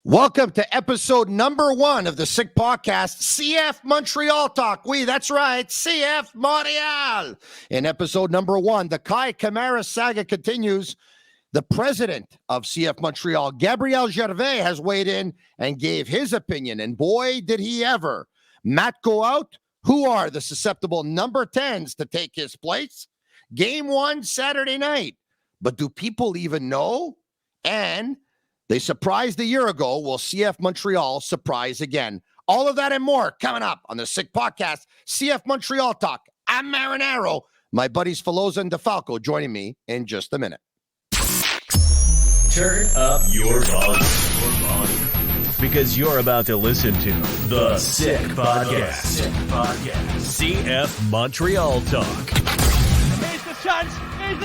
Welcome to episode number 1 of the Sick Podcast, CF Montreal Talk. That's right, CF Montreal. In episode number 1, the Kai Kamara saga continues. The president of CF Montreal, Gabriel Gervais, has weighed in and gave his opinion. And boy, did he ever. Matt go out. Who are the susceptible number 10s to take his place? Game 1 Saturday night. But do people even know? And they surprised a year ago. Will CF Montreal surprise again? All of that and more coming up on the Sick Podcast, CF Montreal Talk. I'm Marinaro. My buddies Filosa and DeFalco joining me in just a minute. Turn up your volume. Because you're about to listen to the Sick Podcast. CF Montreal Talk. Here's the chance. They've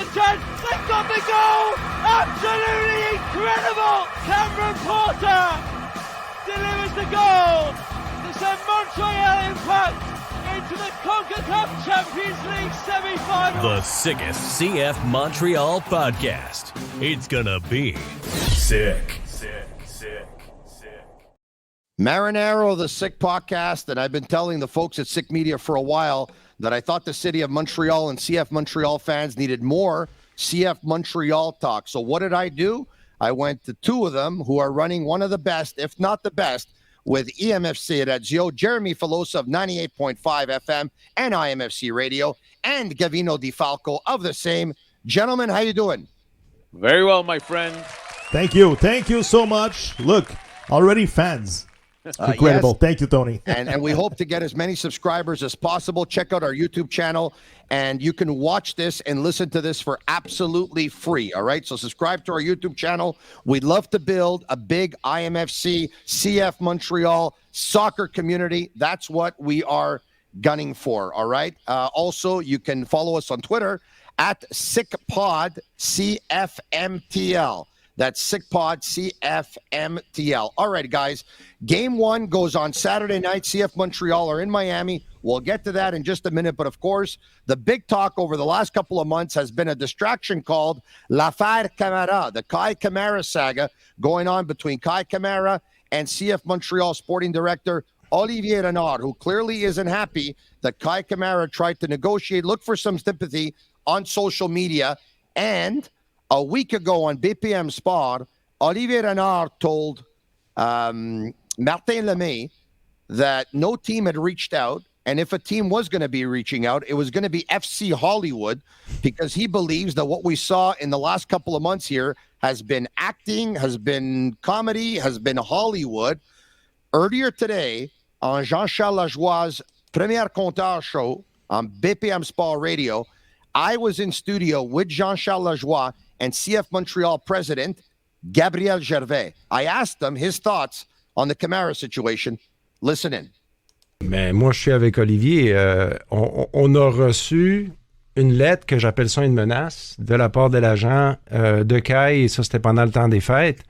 got the goal. Absolutely incredible. Cameron Porter delivers the goal to send Montreal Impact into the CONCACAF Champions League semi-final. The sickest CF Montreal podcast. It's gonna be sick. Marinaro, the Sick Podcast, and I've been telling the folks at Sick Media for a while that I thought the city of Montreal and CF Montreal fans needed more CF Montreal talk. So what did I do? I went to two of them who are running one of the best, if not the best, with EMFC Radio, Jeremy Filosa of 98.5 FM and IMFC Radio, and Gavino DeFalco of the same. Gentlemen, how you doing? Very well, my friend. Thank you so much. Look, already fans. Incredible. Yes. Thank you, Tony. and we hope to get as many subscribers as possible. Check out our YouTube channel, and you can watch this and listen to this for absolutely free, all right? So subscribe to our YouTube channel. We'd love to build a big IMFC, CF Montreal soccer community. That's what we are gunning for, all right? Also, you can follow us on Twitter at SickPod, CFMTL. That's SickPod, CFMTL. All right, guys. Game 1 goes on Saturday night. CF Montreal are in Miami. We'll get to that in just a minute. But, of course, the big talk over the last couple of months has been a distraction called L'Affaire Kamara, the Kai Kamara saga going on between Kai Kamara and CF Montreal sporting director Olivier Renard, who clearly isn't happy that Kai Kamara tried to negotiate, look for some sympathy on social media. And a week ago on BPM Sport, Olivier Renard told Martin Lemay that no team had reached out, and if a team was going to be reaching out, it was going to be FC Hollywood, because he believes that what we saw in the last couple of months here has been acting, has been comedy, has been Hollywood. Earlier today, on Jean-Charles Lajoie's Premier Compteur show on BPM Sport Radio, I was in studio with Jean-Charles Lajoie and CF Montreal president Gabriel Gervais. I asked him his thoughts on the Kamara situation. Listen in. Mais moi, je suis avec Olivier. On a reçu une lettre, que j'appelle ça une menace, de la part de l'agent de Kai, et ça, c'était pendant le temps des fêtes,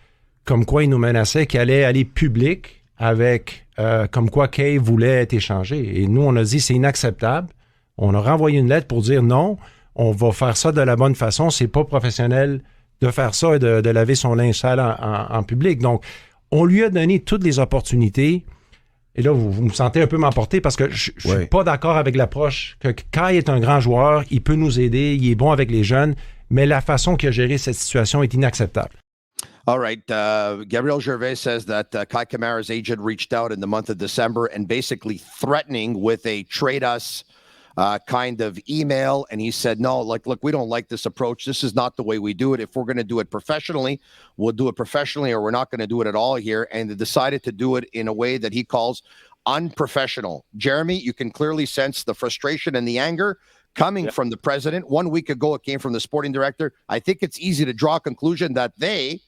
comme quoi il nous menaçait qu'il allait aller public avec comme quoi Kai voulait être échangé. Et nous, on a dit c'est inacceptable. On a renvoyé une lettre pour dire non, on va faire ça de la bonne façon. C'est pas professionnel de faire ça et de laver son linge sale en public. Donc, on lui a donné toutes les opportunités. Et là, vous me sentez un peu m'emporter parce que je suis pas d'accord avec l'approche que Kai est un grand joueur, il peut nous aider, il est bon avec les jeunes, mais la façon qu'il a géré cette situation est inacceptable. All right. Gabriel Gervais says that Kai Kamara's agent reached out in the month of December and basically threatening with a trade us kind of email, and he said, no, look, we don't like this approach. This is not the way we do it. If we're going to do it professionally, we'll do it professionally, or we're not going to do it at all here. And they decided to do it in a way that he calls unprofessional. Jeremy, you can clearly sense the frustration and the anger coming from the president. 1 week ago, it came from the sporting director. I think it's easy to draw a conclusion that they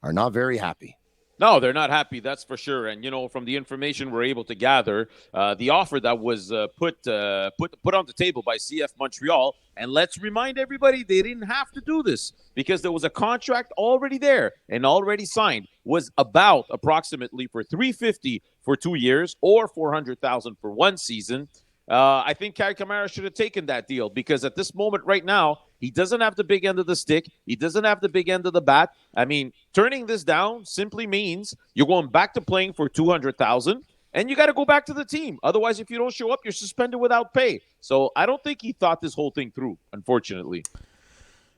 are not very happy. No, they're not happy, that's for sure. And, from the information we're able to gather, the offer that was put on the table by CF Montreal, and let's remind everybody they didn't have to do this because there was a contract already there and already signed, was about approximately for $350 for 2 years or $400,000 for one season. I think Kai Kamara should have taken that deal because at this moment right now, He doesn't have the big end of the stick. He doesn't have the big end of the bat. I mean, turning this down simply means you're going back to playing for $200,000, and you got to go back to the team. Otherwise, if you don't show up, you're suspended without pay. So I don't think he thought this whole thing through, unfortunately.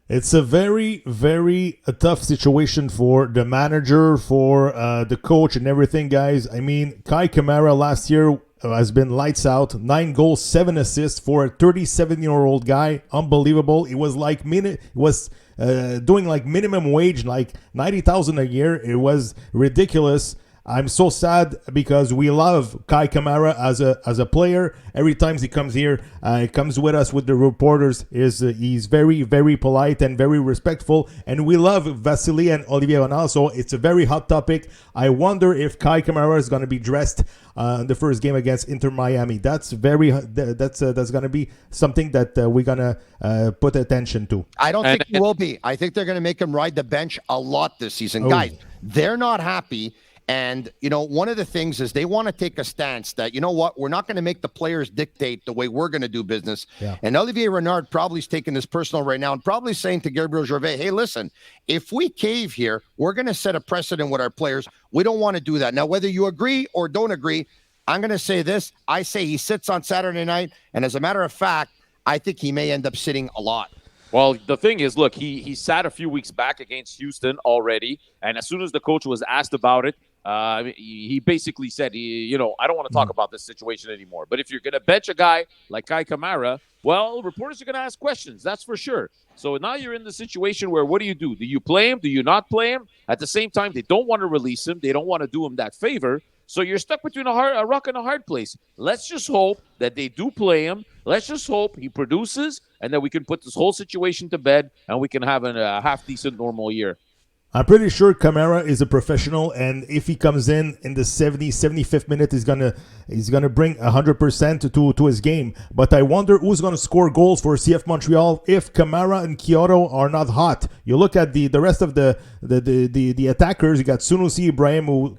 It's a very, very tough situation for the manager, for the coach and everything, guys. I mean, Kai Kamara last year has been lights out. 9 goals, 7 assists for a 37-year-old guy. Unbelievable. It was like doing like minimum wage, like $90,000 a year. It was ridiculous. I'm so sad because we love Kai Kamara as a player. Every time he comes here, he comes with us with the reporters. He's very, very polite and very respectful. And we love Vasily and Olivier Renard. So it's a very hot topic. I wonder if Kai Kamara is going to be dressed in the first game against Inter Miami. That's going to be something that we're going to put attention to. I don't think he will be. I think they're going to make him ride the bench a lot this season. Guys, they're not happy. And, one of the things is they want to take a stance that, you know what, we're not going to make the players dictate the way we're going to do business. Yeah. And Olivier Renard probably is taking this personal right now and probably saying to Gabriel Gervais, hey, listen, if we cave here, we're going to set a precedent with our players. We don't want to do that. Now, whether you agree or don't agree, I'm going to say this. I say he sits on Saturday night. And as a matter of fact, I think he may end up sitting a lot. Well, the thing is, look, he sat a few weeks back against Houston already. And as soon as the coach was asked about it, he basically said, I don't want to talk about this situation anymore. But if you're going to bench a guy like Kai Kamara, well, reporters are going to ask questions. That's for sure. So now you're in the situation where what do? Do you play him? Do you not play him? At the same time, they don't want to release him. They don't want to do him that favor. So you're stuck between a rock and a hard place. Let's just hope that they do play him. Let's just hope he produces and that we can put this whole situation to bed and we can have a half-decent normal year. I'm pretty sure Kamara is a professional, and if he comes in the 75th minute, he's gonna bring 100% to his game. But I wonder who's gonna score goals for CF Montreal if Kamara and Kyoto are not hot. You look at the rest of the attackers. You got Sunusi Ibrahim, who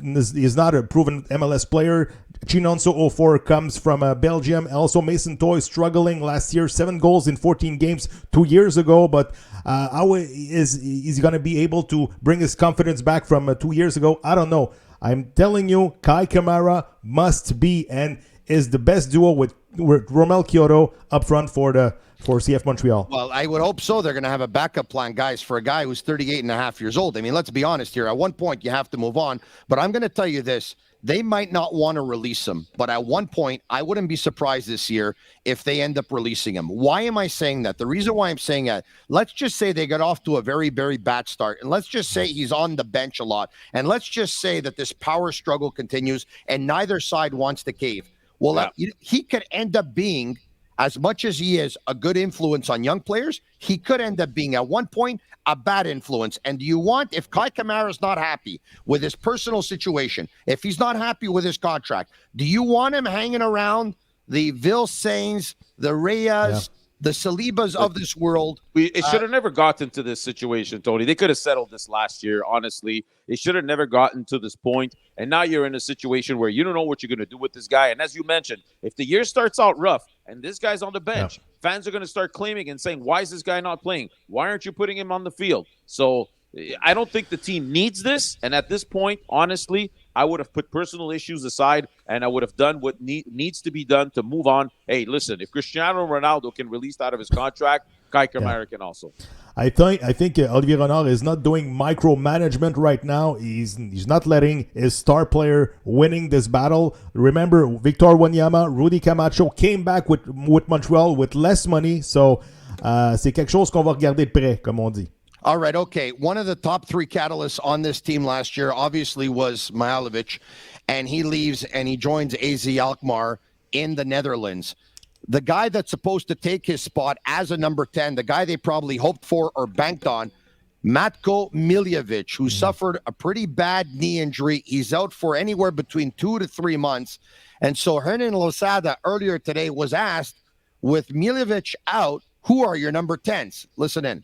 is not a proven MLS player. Chinonso 04 comes from Belgium. Also, Mason Toy struggling last year, 7 goals in 14 games 2 years ago. But how is he going to be able to bring his confidence back from 2 years ago? I don't know. I'm telling you, Kai Kamara must be and is the best duo with Romel Kyoto up front for CF Montreal. Well, I would hope so. They're going to have a backup plan, guys, for a guy who's 38 and a half years old. I mean, let's be honest here. At one point, you have to move on. But I'm going to tell you this. They might not want to release him, but at one point, I wouldn't be surprised this year if they end up releasing him. Why am I saying that? The reason why I'm saying that, let's just say they got off to a very, very bad start, and let's just say he's on the bench a lot, and let's just say that this power struggle continues, and neither side wants to cave. Well, he could end up being, as much as he is a good influence on young players, he could end up being, at one point, a bad influence. And do you want, if Kai Kamara is not happy with his personal situation, if he's not happy with his contract, do you want him hanging around the Vilsains, the Reyes, the Salibas of this world? It should have never gotten to this situation, Tony. They could have settled this last year, honestly. It should have never gotten to this point. And now you're in a situation where you don't know what you're going to do with this guy. And as you mentioned, if the year starts out rough and this guy's on the bench, fans are going to start claiming and saying, why is this guy not playing? Why aren't you putting him on the field? So I don't think the team needs this. And at this point, honestly, I would have put personal issues aside and I would have done what needs to be done to move on. Hey, listen, if Cristiano Ronaldo can release out of his contract, Kai Kamara can also. I think Olivier Renard is not doing micromanagement right now. He's not letting his star player winning this battle. Remember, Victor Wanyama, Rudy Camacho came back with Montreal with less money. So, c'est quelque chose qu'on va regarder de près, comme on dit. All right, okay. One of the top 3 catalysts on this team last year obviously was Mihailovic, and he leaves and he joins AZ Alkmaar in the Netherlands. The guy that's supposed to take his spot as a number 10, the guy they probably hoped for or banked on, Matko Miljevic, who suffered a pretty bad knee injury. He's out for anywhere between 2 to 3 months. And so Hernan Losada earlier today was asked, with Miljevic out, who are your number 10s? Listen in.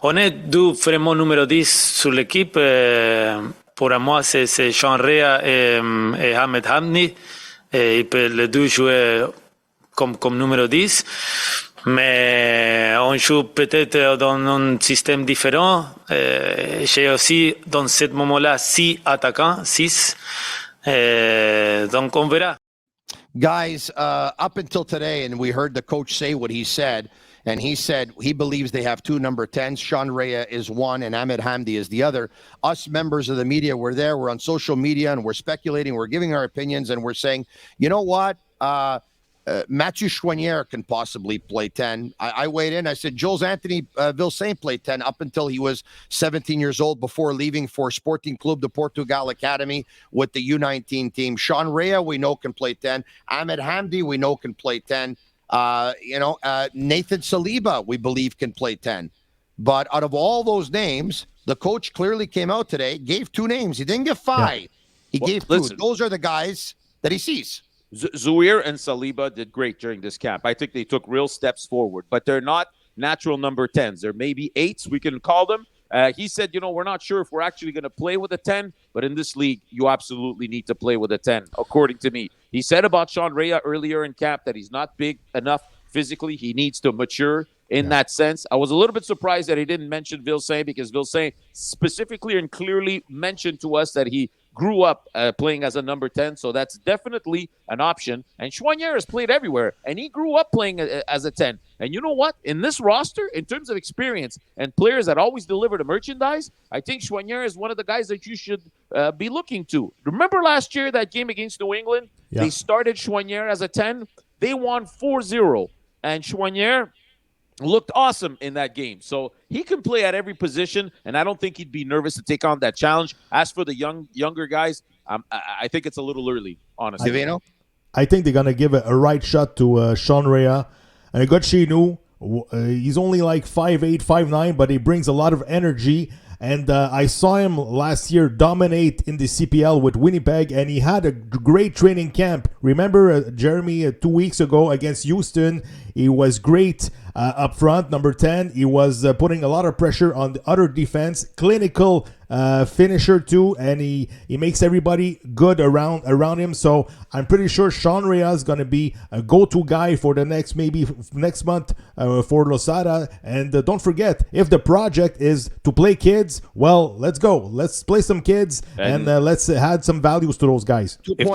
On est deux vraiment numéro 10 sur l'équipe. Pour moi, c'est Sean Rea et Ahmed Hamni. Et les deux jouer comme numéro 10. Mais on joue peut-être dans un système différent. J'ai aussi, dans ce moment-là, 6 attaquants, 6. Donc, on verra. Guys, up until today, and we heard the coach say what he said, and he said he believes they have 2 number 10s. Sean Rea is one, and Ahmed Hamdi is the other. Us members of the media were there. We're on social media, and we're speculating. We're giving our opinions, and we're saying, you know what? Mathieu Choinière can possibly play 10. I weighed in. I said, Jules Anthony Vilsain played 10 up until he was 17 years old before leaving for Sporting Club de Portugal Academy with the U19 team. Sean Rea, we know, can play 10. Ahmed Hamdi, we know, can play 10. Nathan Saliba, we believe, can play 10. But out of all those names, the coach clearly came out today, gave 2 names. He didn't give 5. Yeah. He gave 2. Listen. Those are the guys that he sees. Zouir and Saliba did great during this camp. I think they took real steps forward, but they're not natural number 10s. They're maybe 8s, we can call them. He said, we're not sure if we're actually going to play with a 10, but in this league, you absolutely need to play with a 10, according to me. He said about Sean Rea earlier in camp that he's not big enough physically. He needs to mature in that sense. I was a little bit surprised that he didn't mention Vilsain, because Vilsain specifically and clearly mentioned to us that he grew up playing as a number 10, so that's definitely an option. And Choinière has played everywhere, and he grew up playing as a 10. And you know what? In this roster, in terms of experience and players that always deliver the merchandise, I think Choinière is one of the guys that you should be looking to. Remember last year, that game against New England? Yeah. They started Choinière as a 10. They won 4-0, and Choinière looked awesome in that game. So he can play at every position, and I don't think he'd be nervous to take on that challenge. As for the younger guys, I think it's a little early, honestly. Divino? I think they're going to give a right shot to Sean Rea. And I got Chinu. He's only like 5'8", 5'9", but he brings a lot of energy. And I saw him last year dominate in the CPL with Winnipeg, and he had a great training camp. Remember, Jeremy, 2 weeks ago against Houston, he was great up front, number 10. He was putting a lot of pressure on the other defense. Clinical finisher too, and he makes everybody good around him. So I'm pretty sure Sean Rea is going to be a go-to guy for the next month for Losada. And don't forget, if the project is to play kids, well, let's go. Let's play some kids, and let's add some values to those guys. If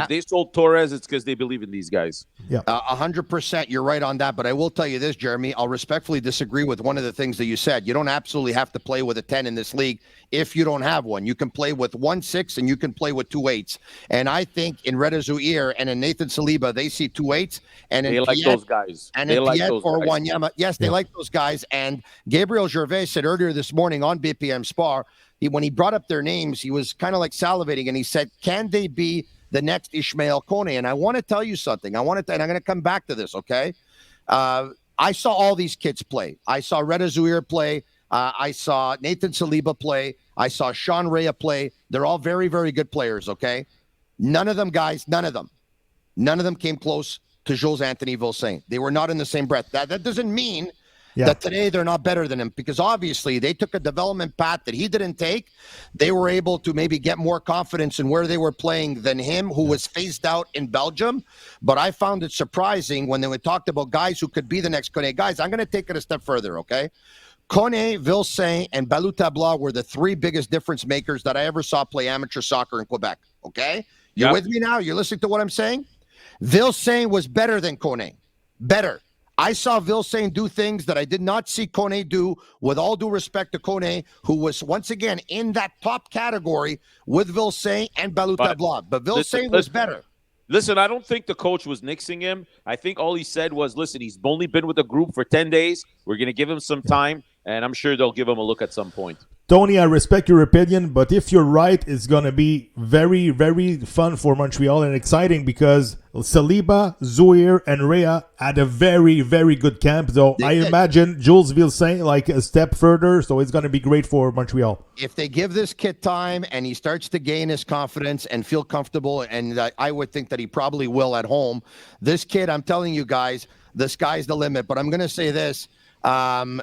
they sold Torres, it's because they believe in these guys. Yeah, 100%. You're right on that. But I will tell you this, Jeremy, I'll respectfully disagree with one of the things that you said. You don't absolutely have to play with a 10 in this league if you don't have one. You can play with 1 6 and you can play with 2 8s. And I think in Reda Zouir and in Nathan Saliba, they see 2 8s. And they like those guys. And in Piet or Wanyama, yes, they like those guys. And Gabriel Gervais said earlier this morning on BPM Spar, when he brought up their names, he was kind of like salivating, and he said, can they be the next Ishmael Kone? And I want to tell you something. And I'm going to come back to this, okay? I saw all these kids play. I saw Reda Zouir play. I saw Nathan Saliba play. I saw Sean Rea play. They're all very, very good players, okay? None of them came close to Jules Anthony Vilsain. They were not in the same breath. That doesn't mean that today they're not better than him, because obviously they took a development path that he didn't take. They were able to maybe get more confidence in where they were playing than him, who was phased out in Belgium. But I found it surprising when they talked about guys who could be the next Kone. Guys, I'm going to take it a step further, okay? Kone, Vilsain, and Balou Tabla were the 3 biggest difference makers that I ever saw play amateur soccer in Quebec, okay? You're with me now? You're listening to what I'm saying? Vilsain was better than Kone. Better. I saw Vilsain do things that I did not see Kone do, with all due respect to Kone, who was, once again, in that top category with Vilsain and Balou Tabla. But Vilsain was better. Listen, I don't think the coach was nixing him. I think all he said was, listen, he's only been with the group for 10 days. We're going to give him some time, and I'm sure they'll give him a look at some point. Tony, I respect your opinion, but if you're right, it's going to be very, very fun for Montreal and exciting, because Saliba, Zouir, and Rea had a very, very good camp. So I imagine Jules Vilsain like a step further, so it's going to be great for Montreal. If they give this kid time and he starts to gain his confidence and feel comfortable, and I would think that he probably will at home, this kid, I'm telling you guys, the sky's the limit. But I'm going to say this. There's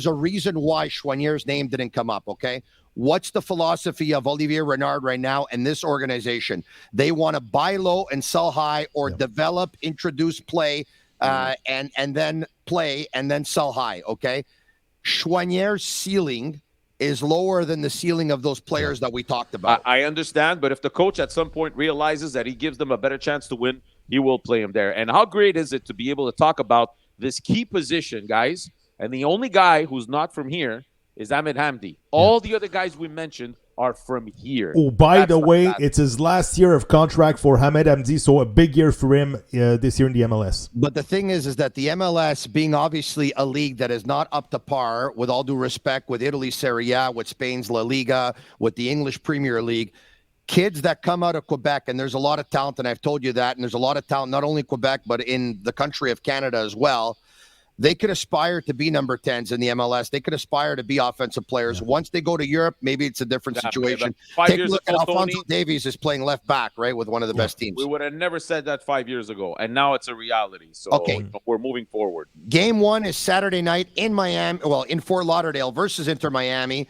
a reason why Choignier's name didn't come up, okay? what's the philosophy of Olivier Renard right now and this organization? They want to buy low and sell high, or develop, introduce, play, and then play and then sell high. Okay, Choignier's ceiling is lower than the ceiling of those players that we talked about. I understand, but if the coach at some point realizes that he gives them a better chance to win, he will play him there. And how great is it to be able to talk about this key position, guys? And the only guy who's not from here is Ahmed Hamdi. All the other guys we mentioned are from here. Oh, by the way, it's his last year of contract for Ahmed Hamdi, so a big year for him this year in the MLS. But the thing is that the MLS, being obviously a league that is not up to par, with all due respect, with Italy's Serie A, with Spain's La Liga, with the English Premier League, kids that come out of Quebec, and there's a lot of talent, and I've told you that, and there's a lot of talent not only in Quebec, but in the country of Canada as well. They could aspire to be number 10s in the MLS. They could aspire to be offensive players. Once they go to Europe, maybe it's a different situation. Take a look at Alphonso Davies is playing left back, right, with one of the best teams. We would have never said that 5 years ago, and now it's a reality. So we're moving forward. Game 1 is Saturday night in Miami, in Fort Lauderdale versus Inter Miami.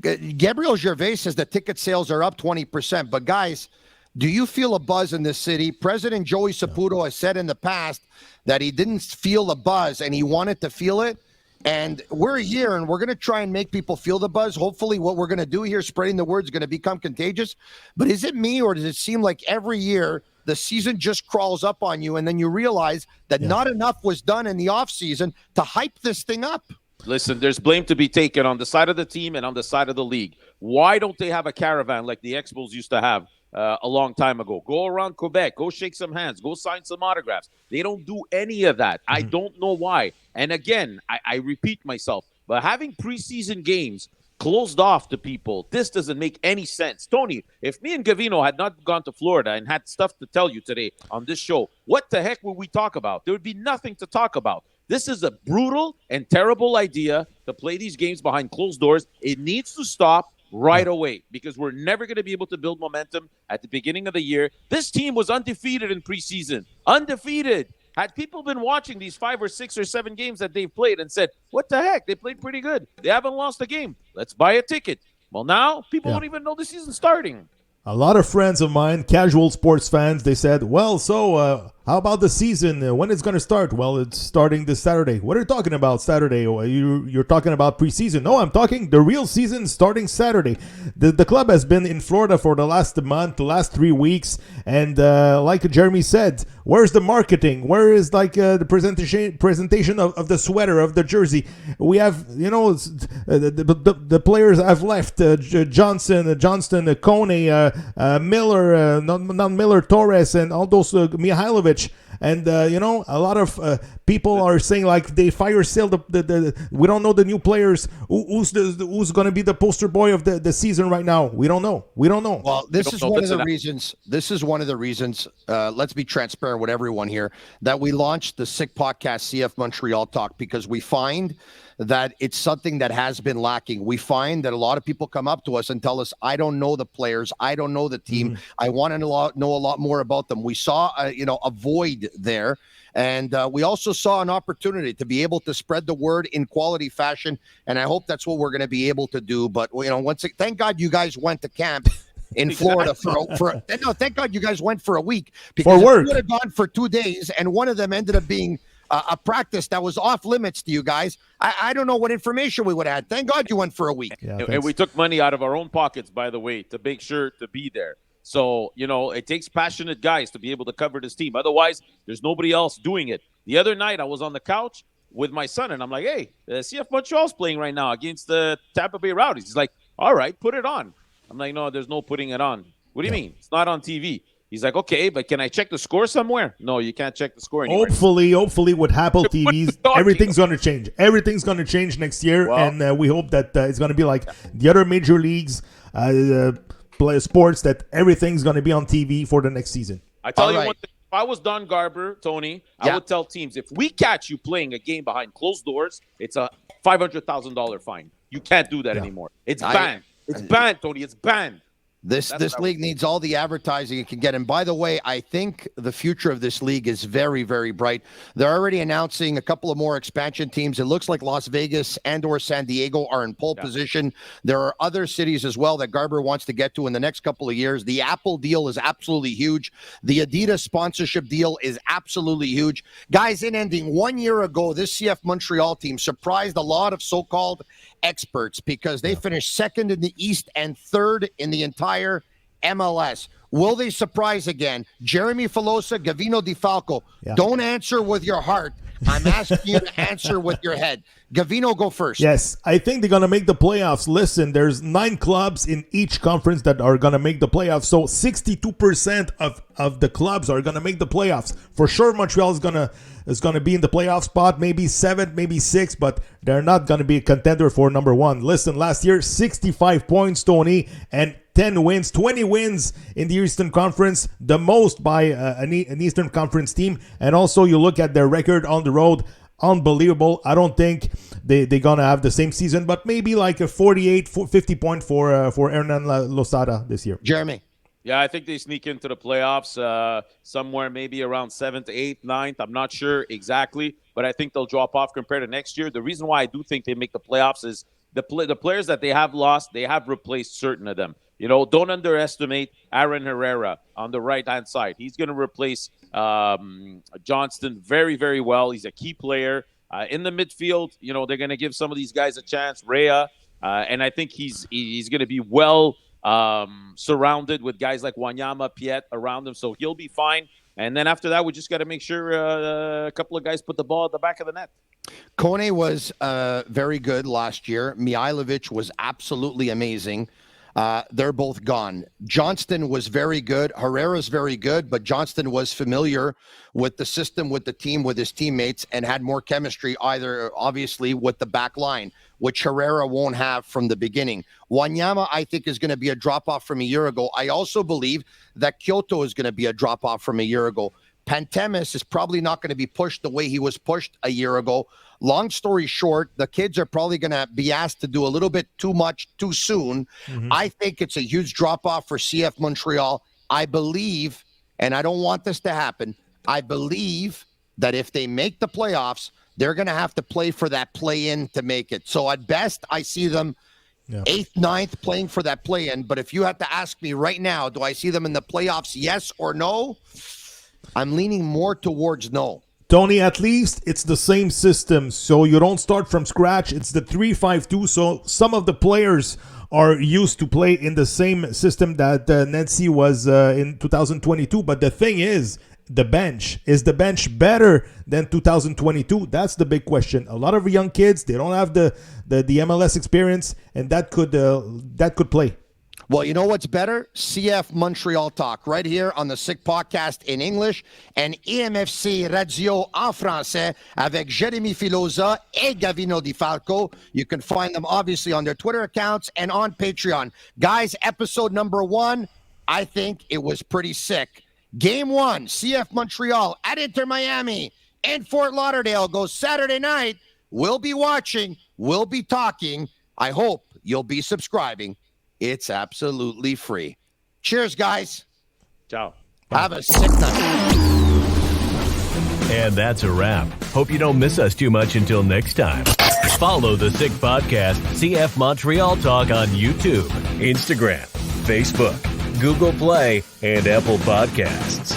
Gabriel Gervais says the ticket sales are up 20%. But guys, do you feel a buzz in this city? President Joey Saputo has said in the past that he didn't feel the buzz and he wanted to feel it. And we're here and we're going to try and make people feel the buzz. Hopefully what we're going to do here, spreading the word, is going to become contagious. But is it me, or does it seem like every year the season just crawls up on you and then you realize that not enough was done in the offseason to hype this thing up? Listen, there's blame to be taken on the side of the team and on the side of the league. Why don't they have a caravan like the Expos used to have a long time ago? Go around Quebec, go shake some hands, go sign some autographs. They don't do any of that. I don't know why. And again, I repeat myself, but having preseason games closed off to people, this doesn't make any sense. Tony, if me and Gavino had not gone to Florida and had stuff to tell you today on this show, what the heck would we talk about? There would be nothing to talk about. This is a brutal and terrible idea to play these games behind closed doors. It needs to stop right away, because we're never going to be able to build momentum at the beginning of the year. This team was undefeated in preseason. Undefeated. Had people been watching these 5 or 6 or 7 games that they've played and said, what the heck? They played pretty good. They haven't lost a game. Let's buy a ticket. Well, now people don't even know the season's starting. A lot of friends of mine, casual sports fans, they said, well, so how about the season? When it's going to start? Well, it's starting this Saturday. What are you talking about Saturday? You're talking about preseason. No, I'm talking the real season starting Saturday. The club has been in Florida for the last month, the last 3 weeks. And like Jeremy said, where's the marketing? Where is the presentation of the sweater, of the jersey? We have, the players have left. Johnston, Kone, Miller, not Miller, Torres, and all those Mihailovic. And a lot of people are saying they fire sale. We don't know the new players. Who's going to be the poster boy of the season right now? We don't know. Well, this is one of the reasons. Let's be transparent with everyone here, that we launched the Sick Podcast CF Montreal Talk, because we find that it's something that has been lacking. We find that a lot of people come up to us and tell us, I don't know the players, I don't know the team, I want to know a lot more about them. We saw a void there, and we also saw an opportunity to be able to spread the word in quality fashion, and I hope that's what we're going to be able to do. But thank God you guys went to camp in Florida thank God you guys went for a week, because for work. You would have gone for 2 days, and one of them ended up being a practice that was off limits to you guys. I don't know what information we would have had. Thank God you went for a week. Yeah, and we took money out of our own pockets, by the way, to make sure to be there. So, it takes passionate guys to be able to cover this team. Otherwise, there's nobody else doing it. The other night, I was on the couch with my son, and I'm like, hey, CF Montreal's playing right now against the Tampa Bay Rowdies. He's like, all right, put it on. I'm like, no, there's no putting it on. What do you mean? It's not on TV. He's like, okay, but can I check the score somewhere? No, you can't check the score anywhere. Hopefully with Apple TVs, everything's going to change. Everything's going to change next year, and we hope that it's going to be like the other major leagues, sports, that everything's going to be on TV for the next season. I tell you one thing. If I was Don Garber, Tony, I would tell teams, if we catch you playing a game behind closed doors, it's a $500,000 fine. You can't do that anymore. It's banned. It's banned, Tony. It's banned. This league needs all the advertising it can get. And by the way, I think the future of this league is very, very bright. They're already announcing a couple of more expansion teams. It looks like Las Vegas and or San Diego are in pole position. There are other cities as well that Garber wants to get to in the next couple of years. The Apple deal is absolutely huge. The Adidas sponsorship deal is absolutely huge. Guys, in ending, 1 year ago, this CF Montreal team surprised a lot of so-called experts because they finished second in the East and third in the entire MLS. Will they surprise again? Jeremy Filosa, Gavino Di Falco. Yeah. Don't answer with your heart. I'm asking you to answer with your head. Gavino, go first. Yes, I think they're going to make the playoffs. Listen, there's 9 clubs in each conference that are going to make the playoffs. So 62% of the clubs are going to make the playoffs. For sure, Montreal is going to be in the playoff spot, maybe 7, maybe 6, but they're not going to be a contender for number 1. Listen, last year, 65 points, Tony, and 10 wins, 20 wins in the Eastern Conference, the most by an Eastern Conference team. And also, you look at their record on the road, unbelievable. I don't think they're going to have the same season, but maybe like a 48, 50 point for Hernan Losada this year. Jeremy. Yeah, I think they sneak into the playoffs somewhere maybe around 7th, 8th, 9th. I'm not sure exactly, but I think they'll drop off compared to next year. The reason why I do think they make the playoffs is the players that they have lost, they have replaced certain of them. You know, don't underestimate Aaron Herrera on the right-hand side. He's going to replace Johnston very, very well. He's a key player. In the midfield, you know, they're going to give some of these guys a chance. Rea, and I think he's going to be well surrounded with guys like Wanyama, Piet around him, so he'll be fine. And then after that, we just got to make sure a couple of guys put the ball at the back of the net. Kone was very good last year. Mihailovic was absolutely amazing. They're both gone. Johnston was very good. Herrera's very good, but Johnston was familiar with the system, with the team, with his teammates, and had more chemistry either, obviously, with the back line, which Herrera won't have from the beginning. Wanyama, I think, is going to be a drop-off from a year ago. I also believe that Kyoto is going to be a drop-off from a year ago. Pantemis is probably not going to be pushed the way he was pushed a year ago. Long story short, the kids are probably going to be asked to do a little bit too much too soon. I think it's a huge drop-off for CF Montreal. I believe, and I don't want this to happen, I believe that if they make the playoffs, they're going to have to play for that play-in to make it. So at best, I see them 8th, 9th playing for that play-in. But if you had to ask me right now, do I see them in the playoffs, yes or no? I'm leaning more towards no. Tony, at least it's the same system, so you don't start from scratch. It's the 3-5-2, so some of the players are used to play in the same system that Nancy was in 2022. But the thing is, the bench. Is the bench better than 2022? That's the big question. A lot of young kids, they don't have the MLS experience, and that could play. Well, you know what's better? CF Montreal Talk right here on the Sick Podcast in English and EMFC Radio en français avec Jérémy Filosa et Gavino Di Falco. You can find them obviously on their Twitter accounts and on Patreon. Guys, episode number 1, I think it was pretty sick. Game 1, CF Montreal at Inter Miami in Fort Lauderdale goes Saturday night. We'll be watching. We'll be talking. I hope you'll be subscribing. It's absolutely free. Cheers, guys. Ciao. Have a sick night. And that's a wrap. Hope you don't miss us too much until next time. Follow the Sick Podcast, CF Montreal Talk on YouTube, Instagram, Facebook, Google Play, and Apple Podcasts.